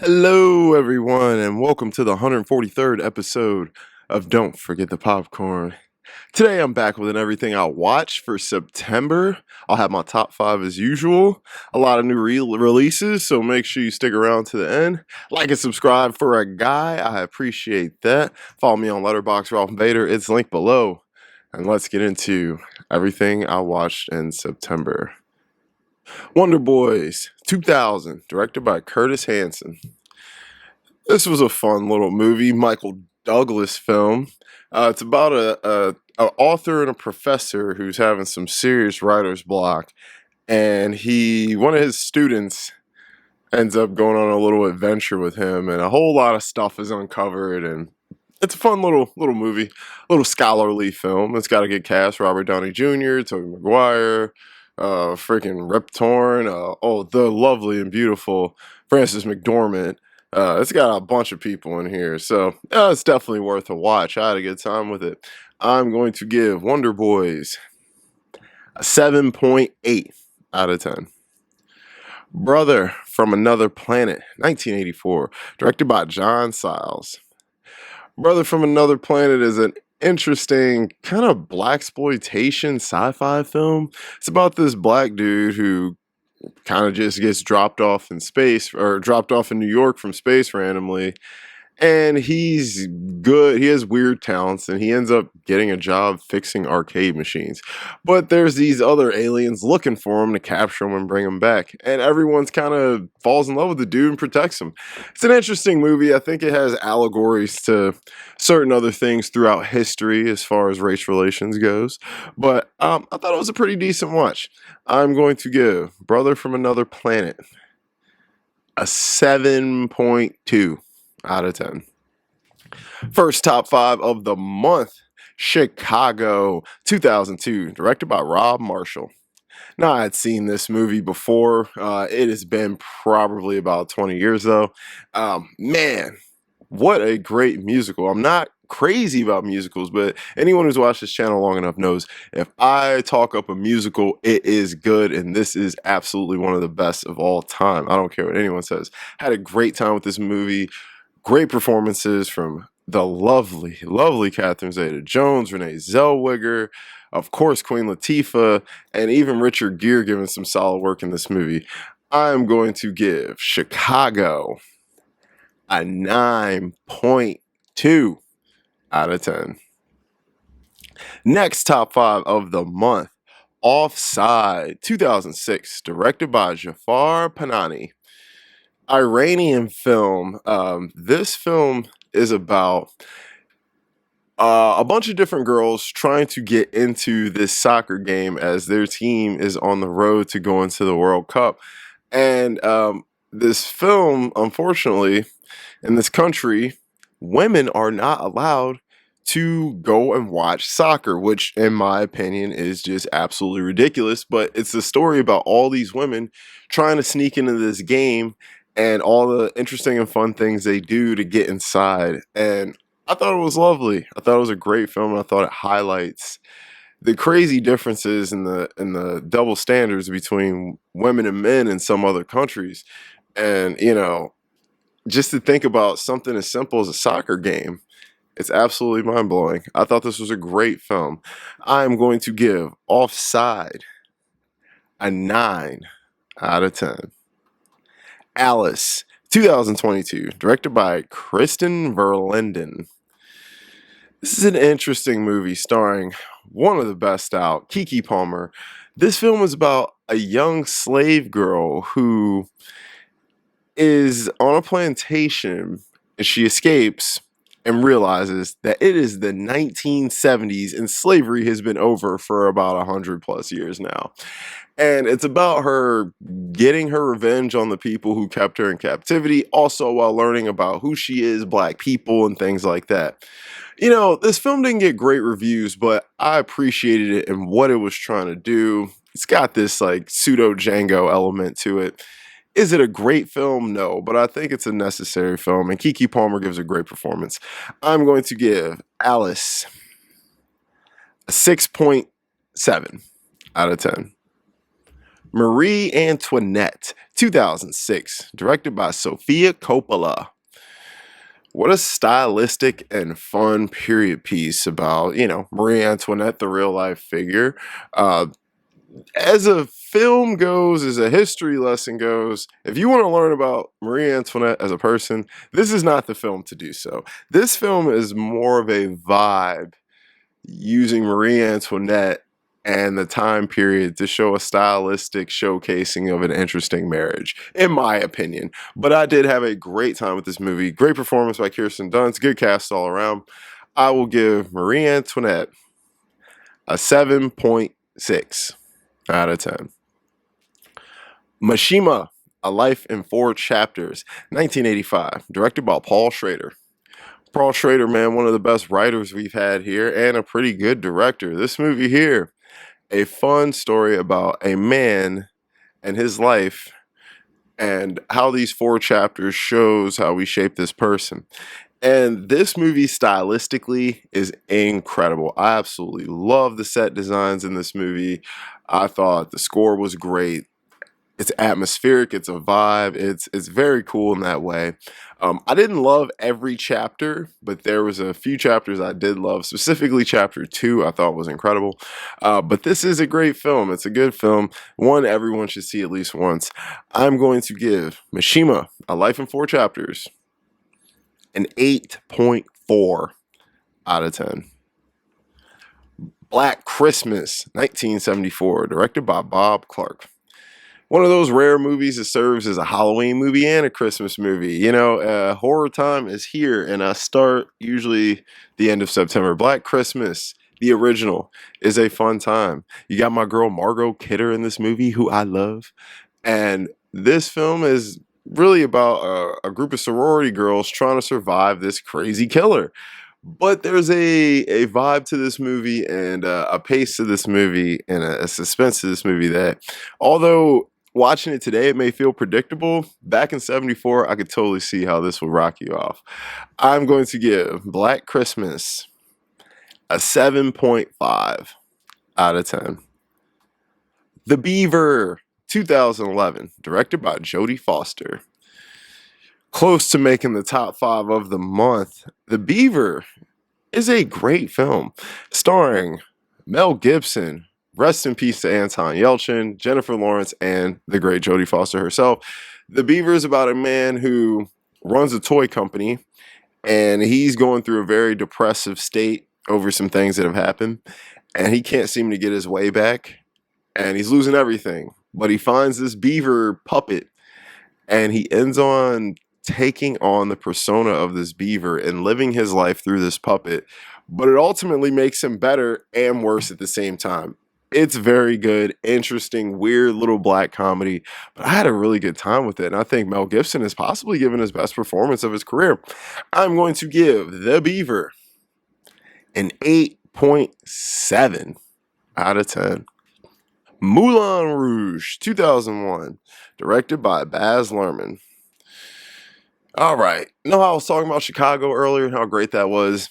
Hello, everyone, and welcome to the 143rd episode of Don't Forget the Popcorn. Today, I'm back with an everything I'll watch for September. I'll have my top five as usual. A lot of new releases, so make sure you stick around to the end. Like and subscribe for a guy. I appreciate that. Follow me on Letterboxd Ralph Vader. It's linked below. And let's get into everything I watched in September. Wonder Boys 2000, directed by Curtis Hanson. This was a fun little movie, Michael Douglas film. It's about a author and a professor who's having some serious writer's block, and one of his students ends up going on a little adventure with him, and a whole lot of stuff is uncovered, and it's a fun little movie, little scholarly film. It's got a good cast: Robert Downey Jr., Tobey Maguire, freaking Rip Torn, the lovely and beautiful Frances McDormand. It's got a bunch of people in here, so it's definitely worth a watch. I had a good time with it. I'm going to give Wonder Boys a 7.8 out of 10. Brother from Another Planet, 1984, directed by John Sayles. Brother from Another Planet is an interesting kind of blaxploitation sci-fi film. It's about this black dude who kind of just gets dropped off in space, or dropped off in New York from space randomly. And he's good. He has weird talents, and he ends up getting a job fixing arcade machines. But there's these other aliens looking for him to capture him and bring him back. And everyone's kind of falls in love with the dude and protects him. It's an interesting movie. I think it has allegories to certain other things throughout history as far as race relations goes. But I thought it was a pretty decent watch. I'm going to give Brother from Another Planet a 7.2 out of 10. First top five of the month, Chicago 2002, directed by Rob Marshall. Now, I had seen this movie before. It has been probably about 20 years though. Man, what a great musical. I'm not crazy about musicals, but anyone who's watched this channel long enough knows if I talk up a musical, it is good, and this is absolutely one of the best of all time. I don't care what anyone says. Had a great time with this movie. Great performances from the lovely, lovely Catherine Zeta-Jones, Renee Zellweger, of course, Queen Latifah, and even Richard Gere giving some solid work in this movie. I'm going to give Chicago a 9.2 out of 10. Next top five of the month, Offside 2006, directed by Jafar Panahi. Iranian film. This film is about a bunch of different girls trying to get into this soccer game as their team is on the road to go into the World Cup. And this film, unfortunately, in this country, women are not allowed to go and watch soccer, which in my opinion is just absolutely ridiculous. But it's a story about all these women trying to sneak into this game and all the interesting and fun things they do to get inside. And I thought it was lovely. I thought it was a great film, and I thought it highlights the crazy differences in the double standards between women and men in some other countries. And just to think about something as simple as a soccer game, it's absolutely mind-blowing. I thought this was a great film. I'm going to give Offside a 9 out of 10. Alice 2022, directed by Kristen Verlinden. This is an interesting movie starring one of the best out, Keke Palmer. This film is about a young slave girl who is on a plantation, and she escapes and realizes that it is the 1970s and slavery has been over for about 100 plus years now. And it's about her getting her revenge on the people who kept her in captivity, also while learning about who she is, black people, and things like that. This film didn't get great reviews, but I appreciated it and what it was trying to do. It's got this like pseudo Django element to it. Is it a great film? No, but I think it's a necessary film, and Keke Palmer gives a great performance. I'm going to give Alice a 6.7 out of 10. Marie Antoinette, 2006, directed by Sofia Coppola. What a stylistic and fun period piece about, Marie Antoinette, the real life figure. Uh, as a film goes, as a history lesson goes, if you want to learn about Marie Antoinette as a person, this is not the film to do so. This film is more of a vibe using Marie Antoinette and the time period to show a stylistic showcasing of an interesting marriage, in my opinion. But I did have a great time with this movie. Great performance by Kirsten Dunst. Good cast all around. I will give Marie Antoinette a 7.6 out of 10. Mishima, A Life in Four Chapters, 1985, directed by Paul Schrader. Paul Schrader, man, one of the best writers we've had here and a pretty good director. This movie here, a fun story about a man and his life and how these four chapters shows how we shape this person. And this movie stylistically is incredible. I absolutely love the set designs in this movie. I thought the score was great. It's atmospheric, it's a vibe, it's very cool in that way. I didn't love every chapter, but there was a few chapters I did love, specifically chapter 2 I thought was incredible. But this is a great film. It's a good film, one everyone should see at least once. I'm going to give Mishima, A Life in Four Chapters, an 8.4 out of 10. Black Christmas, 1974, directed by Bob Clark. One of those rare movies that serves as a Halloween movie and a Christmas movie. Horror time is here, and I start usually the end of September. Black Christmas, the original, is a fun time. You got my girl Margot Kidder in this movie, who I love. And this film is really about a group of sorority girls trying to survive this crazy killer. But there's a vibe to this movie and a pace to this movie and a suspense to this movie that, although watching it today, it may feel predictable. Back in 74, I could totally see how this would rock you off. I'm going to give Black Christmas a 7.5 out of 10. The Beaver, 2011, directed by Jodie Foster. Close to making the top 5 of the month. The Beaver is a great film starring Mel Gibson, rest in peace to Anton Yelchin, Jennifer Lawrence, and the great Jodie Foster herself. The Beaver is about a man who runs a toy company, and he's going through a very depressive state over some things that have happened, and he can't seem to get his way back, and he's losing everything. But he finds this beaver puppet, and he ends on taking on the persona of this beaver and living his life through this puppet, but it ultimately makes him better and worse at the same time. It's very good, interesting, weird little black comedy, but I had a really good time with it, and I think Mel Gibson has possibly given his best performance of his career. I'm going to give The Beaver an 8.7 out of 10. Moulin Rouge, 2001, directed by Baz Luhrmann. All right, how I was talking about Chicago earlier and how great that was?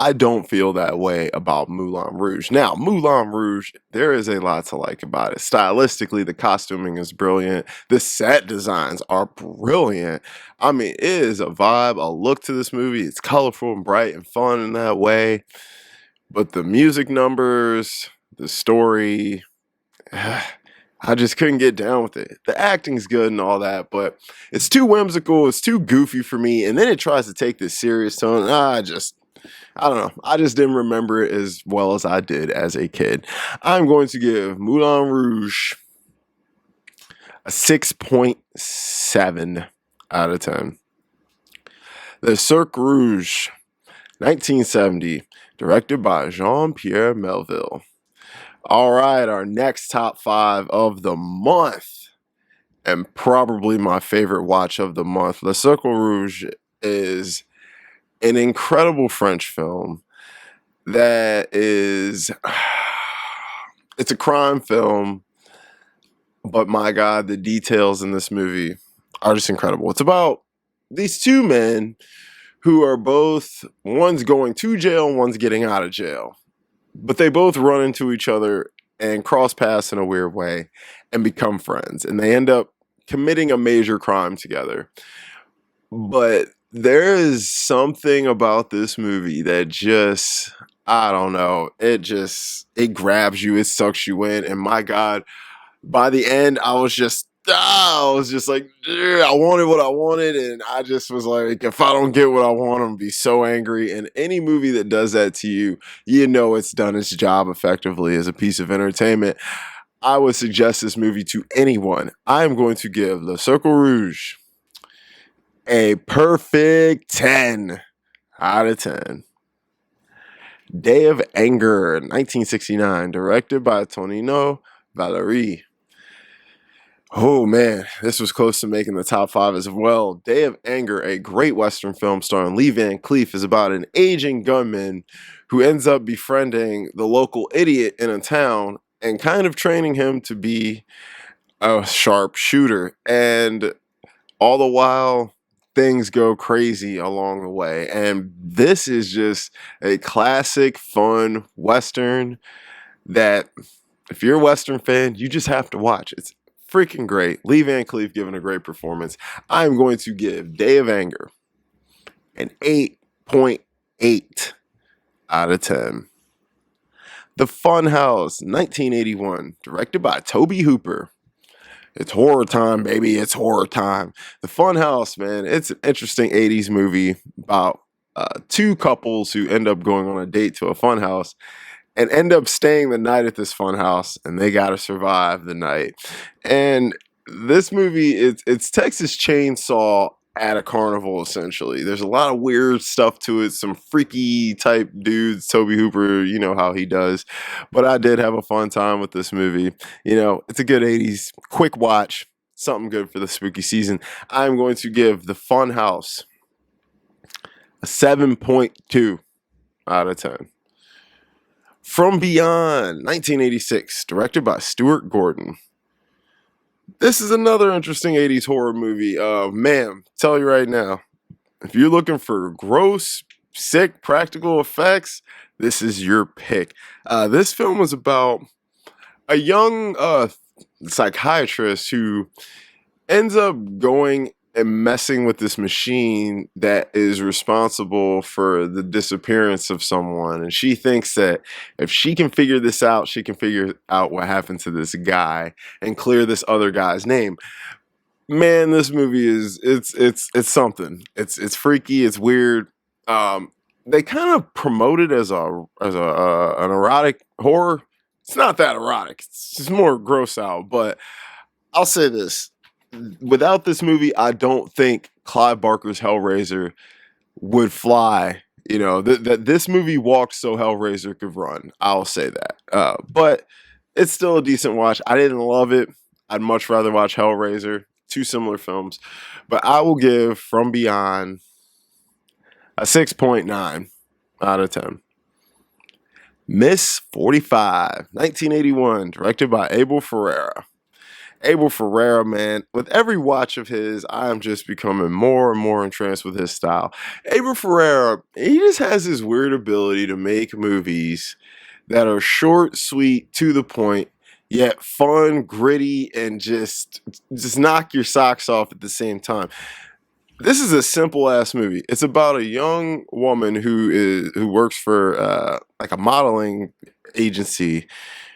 I don't feel that way about Moulin Rouge. Now, Moulin Rouge, there is a lot to like about it. Stylistically, the costuming is brilliant. The set designs are brilliant. I mean, it is a vibe, a look to this movie. It's colorful and bright and fun in that way. But the music numbers, the story, I just couldn't get down with it. The acting's good and all that, but it's too whimsical. It's too goofy for me. And then it tries to take this serious tone. I don't know. I just didn't remember it as well as I did as a kid. I'm going to give Moulin Rouge a 6.7 out of 10. The Cirque Rouge, 1970, directed by Jean-Pierre Melville. All right, our next top 5 of the month, and probably my favorite watch of the month. Le Cercle Rouge is an incredible French film that is, it's a crime film, but my God, the details in this movie are just incredible. It's about these two men who are both, one's going to jail and one's getting out of jail, but they both run into each other and cross paths in a weird way and become friends. And they end up committing a major crime together. But there is something about this movie that just, I don't know, it grabs you, it sucks you in. And my God, by the end, I was just like, "Ugh," I wanted what I wanted, and I just was like, if I don't get what I want, I'm gonna be so angry. And any movie that does that to you, you know it's done its job effectively as a piece of entertainment. I would suggest this movie to anyone. I am going to give Le Cercle Rouge a perfect 10 out of 10. Day of Anger, 1969, directed by Tonino Valerie. Oh man, this was close to making the top 5 as well. Day of Anger, a great Western film starring Lee Van Cleef, is about an aging gunman who ends up befriending the local idiot in a town and kind of training him to be a sharp shooter. And all the while, things go crazy along the way. And this is just a classic, fun Western that if you're a Western fan, you just have to watch. It's freaking great. Lee Van Cleef giving a great performance. I'm going to give Day of Anger an 8.8 out of 10. The Funhouse, 1981, directed by Tobe Hooper. It's horror time, baby. It's horror time. The Funhouse, man, it's an interesting 80s movie about two couples who end up going on a date to a funhouse and end up staying the night at this funhouse, and they got to survive the night. And this movie, it's Texas Chainsaw at a carnival, essentially. There's a lot of weird stuff to it, some freaky type dudes. Tobe Hooper, you know how he does. But I did have a fun time with this movie. You know, it's a good 80s quick watch, something good for the spooky season. I'm going to give The Funhouse a 7.2 out of 10. From Beyond, 1986, directed by Stuart Gordon. This is another interesting 80s horror movie. Man, tell you right now, if you're looking for gross, sick practical effects, this is your pick. This film was about a young psychiatrist who ends up going and messing with this machine that is responsible for the disappearance of someone. And she thinks that if she can figure this out, she can figure out what happened to this guy and clear this other guy's name. Man, this movie is it's something. It's freaky, it's weird. They kind of promote it as an erotic horror. It's not that erotic. It's just more gross out, but I'll say this. Without this movie, I don't think Clive Barker's Hellraiser would fly. You know, that this movie walked so Hellraiser could run. I'll say that. But it's still a decent watch. I didn't love it. I'd much rather watch Hellraiser. Two similar films. But I will give From Beyond a 6.9 out of 10. Miss 45, 1981, directed by Abel Ferrara. Abel Ferrara, man, with every watch of his, I am just becoming more and more entranced with his style. Abel Ferrara, he just has this weird ability to make movies that are short, sweet, to the point, yet fun, gritty, and just knock your socks off at the same time. This is a simple ass movie. It's about a young woman who works for like a modeling agency.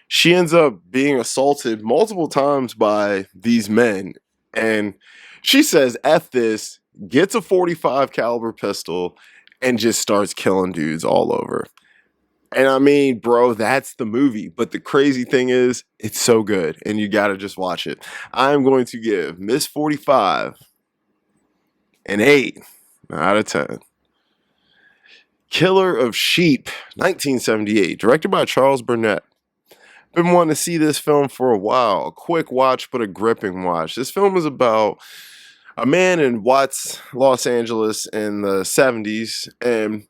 She ends up being assaulted multiple times by these men, and she says, "F this," gets a 45 caliber pistol, and just starts killing dudes all over. And I mean, bro, that's the movie. But the crazy thing is, it's so good, and you gotta just watch it. I'm going to give Miss 45 an 8 out of 10. Killer of Sheep, 1978, directed by Charles Burnett. Been wanting to see this film for a while. A quick watch, but a gripping watch. This film is about a man in Watts, Los Angeles in the 70s, and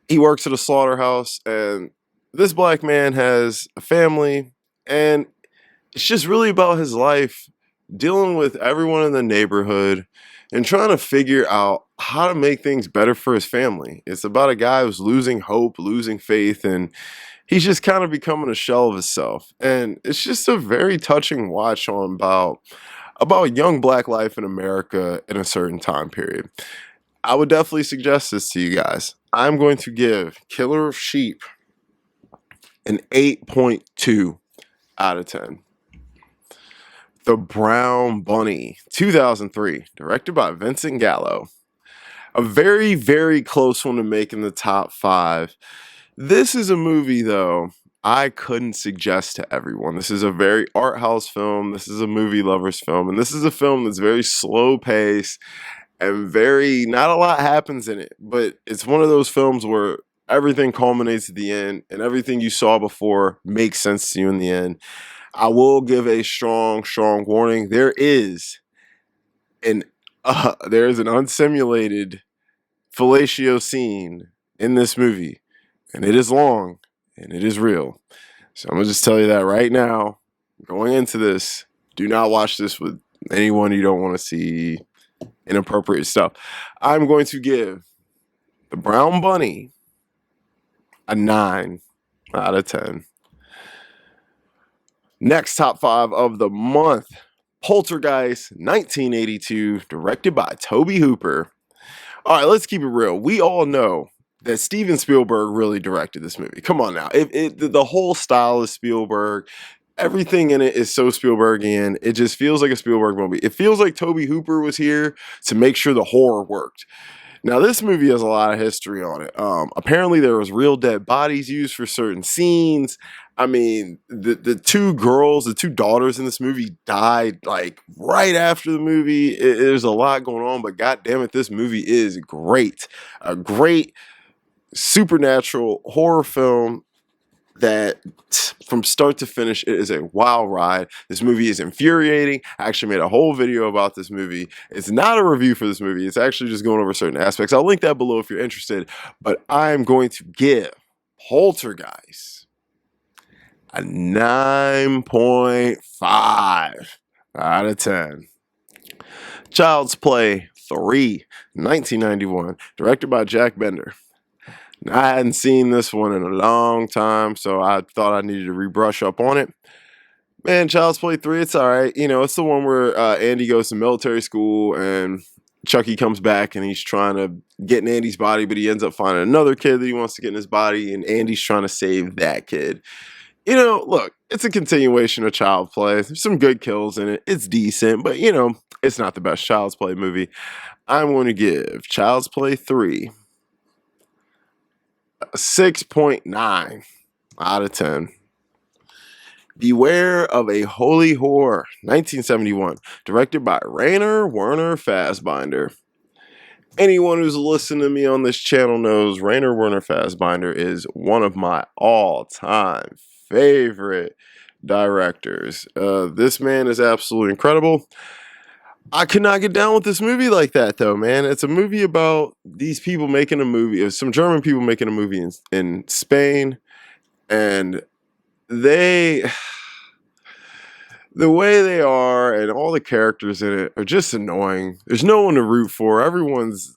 he works at a slaughterhouse, and this black man has a family, and it's just really about his life dealing with everyone in the neighborhood, and trying to figure out how to make things better for his family. It's about a guy who's losing hope, losing faith, and he's just kind of becoming a shell of himself. And it's just a very touching watch on about young black life in America in a certain time period. I would definitely suggest this to you guys. I'm going to give Killer of Sheep an 8.2 out of 10. The Brown Bunny, 2003, directed by Vincent Gallo. A very, very close one to making the top 5. This is a movie, though, I couldn't suggest to everyone. This is a very art house film. This is a movie lover's film. And this is a film that's very slow paced and not a lot happens in it. But it's one of those films where everything culminates at the end and everything you saw before makes sense to you in the end. I will give a strong warning. There's an unsimulated fellatio scene in this movie, and it is long and it is real. So I'm gonna just tell you that right now, going into this. Do not watch this with anyone you don't want to see inappropriate stuff. I'm going to give The Brown Bunny a 9 out of 10. Next top 5 of the month, Poltergeist, 1982, directed by Tobe Hooper. All right, let's keep it real. We all know that Steven Spielberg really directed this movie. Come on now. The whole style is Spielberg. Everything in it is so Spielbergian. It just feels like a Spielberg movie. It feels like Tobe Hooper was here to make sure the horror worked. Now, this movie has a lot of history on it. Apparently, there was real dead bodies used for certain scenes. I mean, the two daughters in this movie died like right after the movie. There's a lot going on, but god damn it, this movie is great. A great supernatural horror film that from start to finish, it is a wild ride. This movie is infuriating. I actually made a whole video about this movie. It's not a review for this movie. It's actually just going over certain aspects. I'll link that below if you're interested. But I'm going to give Poltergeist a 9.5 out of 10. Child's Play 3, 1991, directed by Jack Bender. I hadn't seen this one in a long time, so I thought I needed to rebrush up on it. Man, Child's Play 3, it's all right. You know, it's the one where Andy goes to military school and Chucky comes back and he's trying to get in Andy's body, but he ends up finding another kid that he wants to get in his body, and Andy's trying to save that kid. You know, look, it's a continuation of Child's Play. There's some good kills in it. It's decent, but, you know, it's not the best Child's Play movie. I'm going to give Child's Play 3 a 6.9 out of 10. Beware of a Holy Whore, 1971, directed by Rainer Werner Fassbinder. Anyone who's listened to me on this channel knows Rainer Werner Fassbinder is one of my all-time favorite directors. This man is absolutely incredible. I could not get down with this movie like that, though, man. It's a movie about these people making a movie, some German people making a movie in Spain, and the way they are and all the characters in it are just annoying. There's no one to root for. Everyone's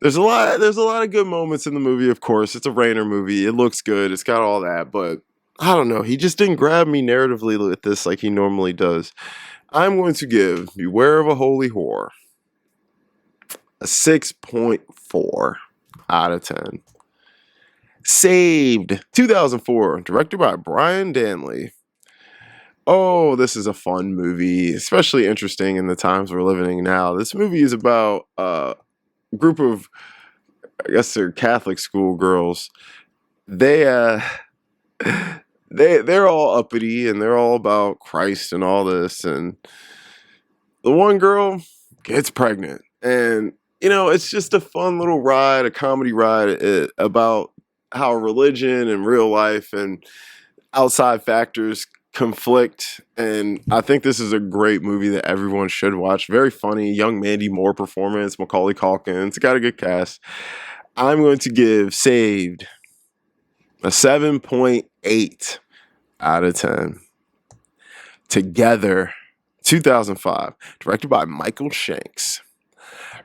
There's a lot of good moments in the movie, of course. It's a Rainer movie. It looks good. It's got all that, but I don't know. He just didn't grab me narratively with this like he normally does. I'm going to give Beware of a Holy Whore a 6.4 out of 10. Saved, 2004, directed by Brian Danley. Oh, this is a fun movie, especially interesting in the times we're living in now. This movie is about a group of, I guess they're Catholic school girls. They're all uppity and they're all about Christ and all this, and the one girl gets pregnant, and you know, it's just a fun little ride, a comedy ride about how religion and real life and outside factors conflict. And I think this is a great movie that everyone should watch. Very funny, young Mandy Moore performance, Macaulay Culkin. It's got a good cast. I'm going to give Saved a 7.8 out of 10. Together, 2005, directed by Michael Shanks.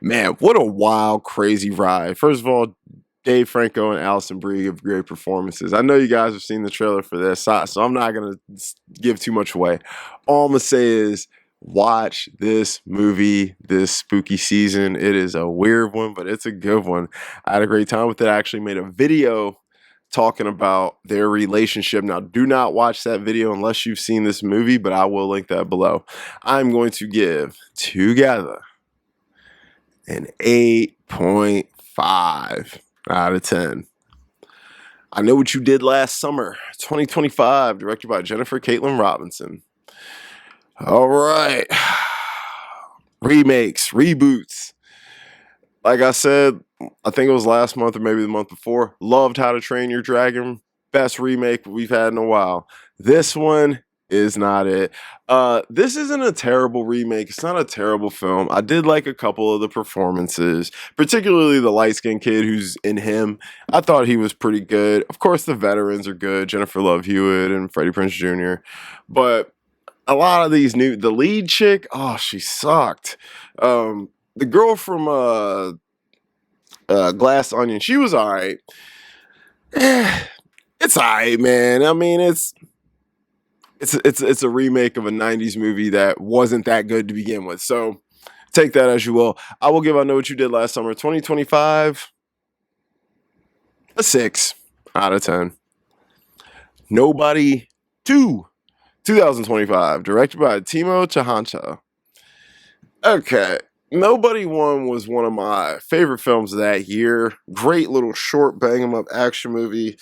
Man, what a wild, crazy ride. First of all, Dave Franco and Alison Brie give great performances. I know you guys have seen the trailer for this, so I'm not going to give too much away. All I'm going to say is watch this movie this spooky season. It is a weird one, but it's a good one. I had a great time with it. I actually made a video talking about their relationship. Now, do not watch that video unless you've seen this movie, but I will link that below. I'm going to give Together an 8.5 out of 10. I Know What You Did Last Summer, 2025, directed by Jennifer Caitlin Robinson. All right. Remakes, reboots. Like I said, I think it was last month or maybe the month before. Loved How to Train Your Dragon. Best remake we've had in a while. This one is not it. This isn't a terrible remake. It's not a terrible film. I did like a couple of the performances, particularly the light-skinned kid who's in him. I thought he was pretty good. Of course, the veterans are good. Jennifer Love Hewitt and Freddie Prinze Jr. But a lot of these the lead chick, oh, she sucked. The girl from Glass Onion, she was all right. It's all right, man. I mean, it's a remake of a 90s movie that wasn't that good to begin with. So take that as you will. I will give I Know What You Did Last Summer 2025 a 6 out of 10. Nobody 2, 2025, directed by Timo Tjahanta. Okay. Nobody 1 was one of my favorite films of that year. Great little short bang 'em up action movie.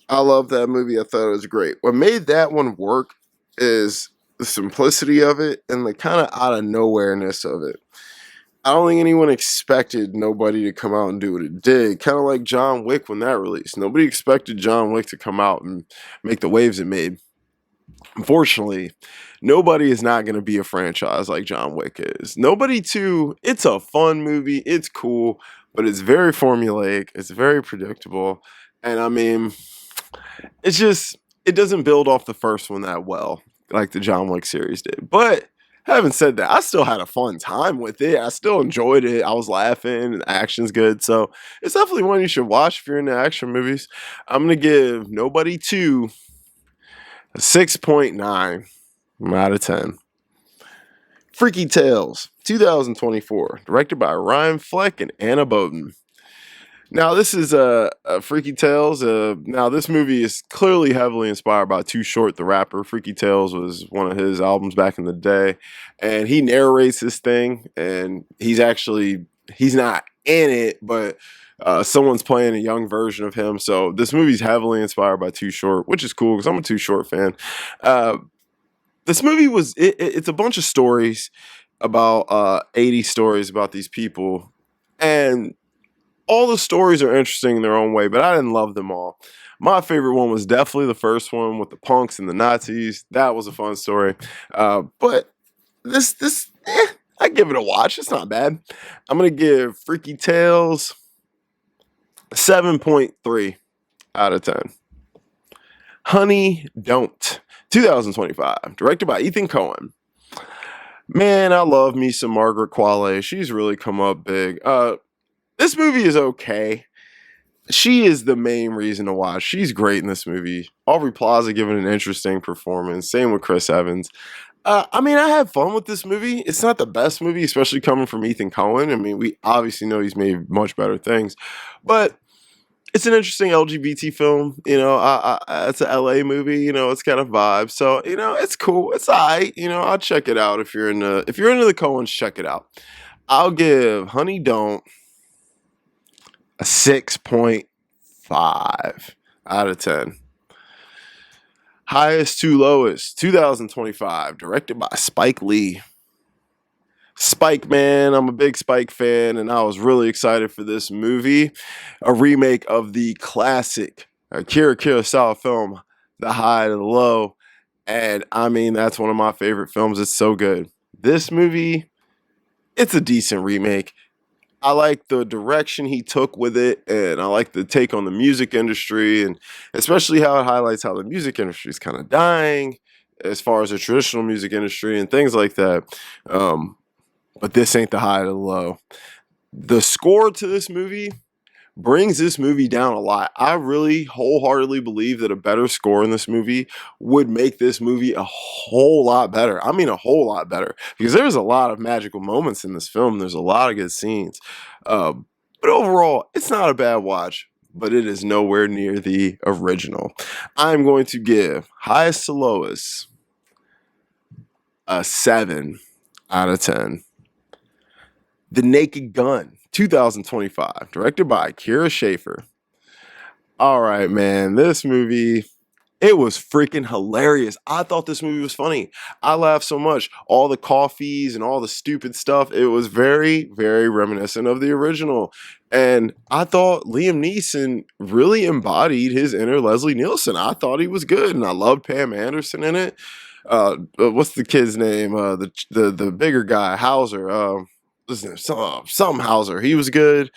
I love that movie. I thought it was great. What made that one work is the simplicity of it and the kind of out of nowhereness of it. I don't think anyone expected Nobody to come out and do what it did. Kind of like John Wick when that released. Nobody expected John Wick to come out and make the waves it made. Unfortunately, Nobody is not going to be a franchise like John Wick is. Nobody 2, it's a fun movie. It's cool, but it's very formulaic. It's very predictable. And I mean, it's just, it doesn't build off the first one that well, like the John Wick series did. But having said that, I still had a fun time with it. I still enjoyed it. I was laughing. The action's good. So it's definitely one you should watch if you're into action movies. I'm going to give Nobody 2 a 6.9 out of 10. Freaky Tales, 2024, directed by Ryan Fleck and Anna Boden. Now, this is Freaky Tales. Now, this movie is clearly heavily inspired by Too Short, the rapper. Freaky Tales was one of his albums back in the day. And he narrates this thing, and he's not in it, but someone's playing a young version of him. So this movie's heavily inspired by Too Short, which is cool because I'm a Too Short fan. This movie it's a bunch of stories about 80 stories about these people, and all the stories are interesting in their own way, but I didn't love them all. My favorite one was definitely the first one with the punks and the Nazis. That was a fun story. But I give it a watch. It's not bad. I'm going to give Freaky Tales 7.3 out of 10. Honey, Don't, 2025, directed by Ethan Coen. Man, I love me some Margaret Qualley. She's really come up big. This movie is okay. She is the main reason to watch. She's great in this movie. Aubrey Plaza giving an interesting performance. Same with Chris Evans. I mean, I had fun with this movie. It's not the best movie, especially coming from Ethan Coen. I mean, we obviously know he's made much better things. But it's an interesting LGBT film. You know, it's an LA movie. You know, it's got a vibe. So, you know, it's cool. It's all right. You know, I'll check it out if you're into the Coens, check it out. I'll give Honey Don't a 6.5 out of 10. Highest to Lowest, 2025, directed by Spike Lee. Spike, man, I'm a big Spike fan, and I was really excited for this movie. A remake of the classic Akira Kurosawa film, The High to the Low. And I mean, that's one of my favorite films. It's so good. This movie, it's a decent remake. I like the direction he took with it, and I like the take on the music industry, and especially how it highlights how the music industry is kind of dying. as far as the traditional music industry and things like that. But this ain't the high to the low. The score to this movie brings this movie down a lot. I really wholeheartedly believe that a better score in this movie would make this movie a whole lot better. I mean, a whole lot better, because there's a lot of magical moments in this film. There's a lot of good scenes. But overall, it's not a bad watch, but it is nowhere near the original. I'm going to give highest to lowest a 7 out of 10. The Naked Gun, 2025, directed by Kira Schaefer. All right, man, this movie, it was freaking hilarious. I thought this movie was funny. I laughed so much. All the coffees and all the stupid stuff, it was very, very reminiscent of the original. And I thought Liam Neeson really embodied his inner Leslie Nielsen. I thought he was good, and I loved Pam Anderson in it. What's the kid's name? The bigger guy, Hauser. Some Hauser. He was good.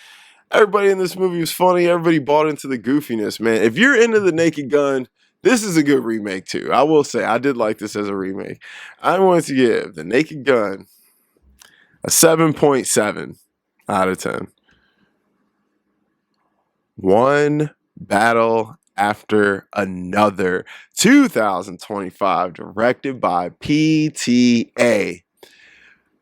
Everybody in this movie was funny. Everybody bought into the goofiness, man. If you're into The Naked Gun, this is a good remake too. I will say I did like this as a remake. I'm going to give The Naked Gun a 7.7 out of 10. One Battle After Another, 2025, directed by PTA.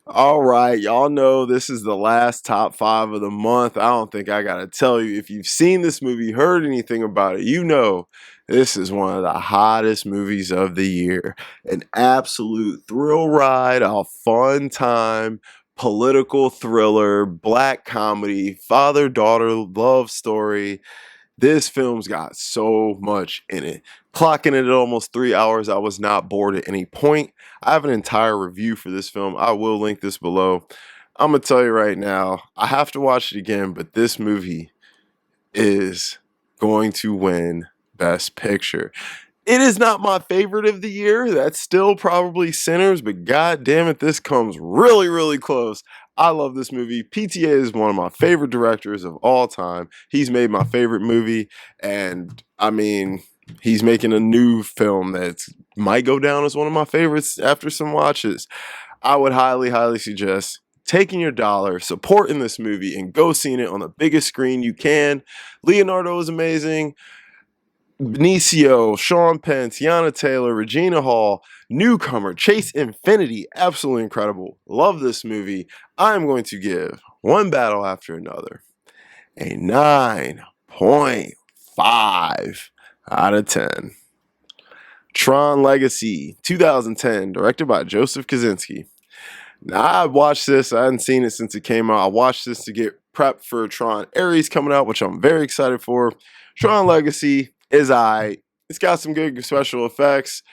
All right, y'all know this is the last top 5 of the month. I don't think I gotta tell you. If you've seen this movie, heard anything about it, you know this is one of the hottest movies of the year. An absolute thrill ride, a fun time, political thriller, black comedy, father-daughter love story. This film's got so much in it. Clocking it at almost 3 hours, I was not bored at any point. I have an entire review for this film. I will link this below. I'm going to tell you right now, I have to watch it again, but this movie is going to win Best Picture. It is not my favorite of the year. That's still probably Sinners, but god damn it, this comes really, really close. I love this movie. PTA is one of my favorite directors of all time. He's made my favorite movie, and I mean, he's making a new film that might go down as one of my favorites after some watches. I would highly, highly suggest taking your dollar, supporting this movie, and go seeing it on the biggest screen you can. Leonardo is amazing. Benicio, Sean Penn, Tiana Taylor, Regina Hall, newcomer, Chase Infinity, absolutely incredible. Love this movie. I'm going to give One Battle After Another a 9.5 out of 10. Tron Legacy, 2010, directed by Joseph Kosinski. Now, I watched this. I hadn't seen it since it came out. I watched this to get prepped for Tron Ares coming out, which I'm very excited for. Tron Legacy is it's got some good special effects,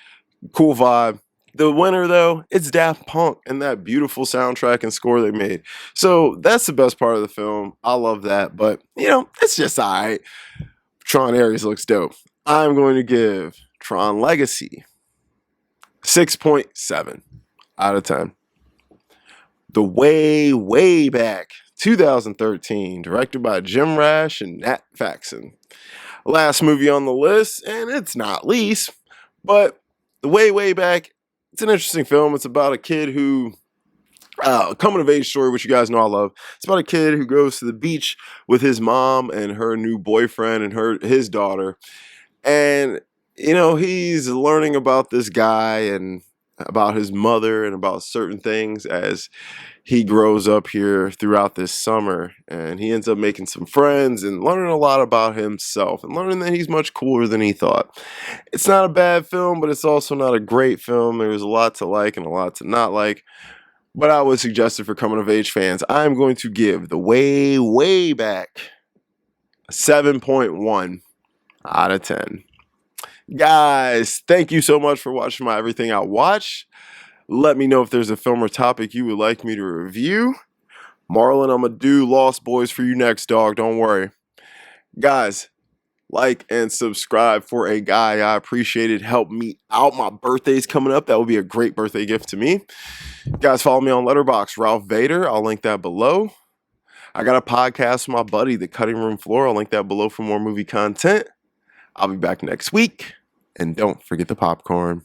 cool vibe. The winner, though, it's Daft Punk and that beautiful soundtrack and score they made. So that's the best part of the film. I love that, but it's just alright. Tron Ares looks dope. I'm going to give Tron Legacy 6.7 out of 10. The Way, Way Back, 2013, directed by Jim Rash and Nat Faxon. Last movie on the list, and it's not least, but The Way, Way Back, it's an interesting film. It's about a kid who, coming of age story, which you guys know I love. It's about a kid who goes to the beach with his mom and her new boyfriend and his daughter. And, he's learning about this guy and about his mother and about certain things as he grows up here throughout this summer, and he ends up making some friends and learning a lot about himself and learning that he's much cooler than he thought. It's not a bad film, but it's also not a great film. There's a lot to like and a lot to not like, but I would suggest it for coming of age fans. I'm going to give The Way, Way Back a 7.1 out of 10. Guys, thank you so much for watching my Everything I Watch. Let me know if there's a film or topic you would like me to review. Marlon, I'm going to do Lost Boys for you next, dog. Don't worry. Guys, like and subscribe for a guy I appreciate it. Help me out. My birthday's coming up. That would be a great birthday gift to me. Guys, follow me on Letterboxd, Ralph Vader. I'll link that below. I got a podcast with my buddy, The Cutting Room Floor. I'll link that below for more movie content. I'll be back next week. And don't forget the popcorn.